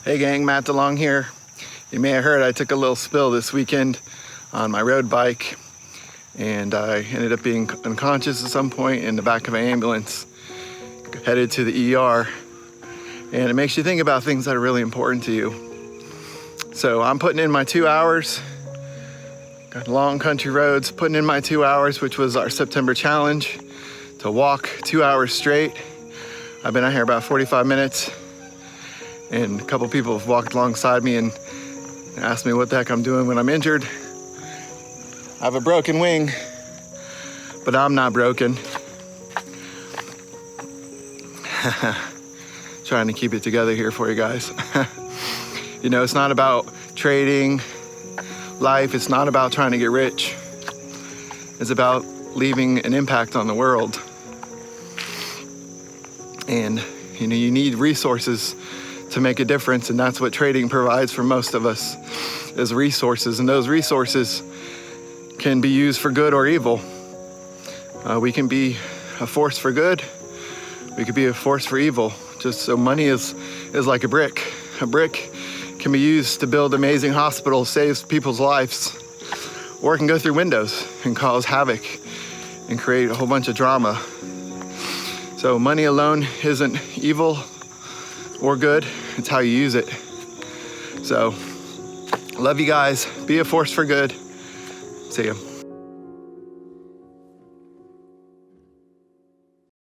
Hey gang, Matt DeLong here. You may have heard I took a little spill this weekend on my road bike, and I ended up being unconscious at some point in the back of an ambulance, headed to the ER. And it makes you think about things that are really important to you. So I'm putting in my 2 hours, got long country roads, putting in my 2 hours, which was our September challenge, to walk 2 hours straight. I've been out here about 45 minutes. And a couple people have walked alongside me and asked me what the heck I'm doing when I'm injured. I have a broken wing, but I'm not broken. Trying to keep it together here for you guys. You know, it's not about trading life. It's not about trying to get rich. It's about leaving an impact on the world. And, you know, you need resources to make a difference, and that's what trading provides for most of us, is resources, and those resources can be used for good or evil. We can be a force for good, we could be a force for evil. Just so money is like a brick. A brick can be used to build amazing hospitals, saves people's lives, or it can go through windows and cause havoc and create a whole bunch of drama. So money alone isn't evil or good, it's how you use it. So, love you guys, be a force for good. See ya.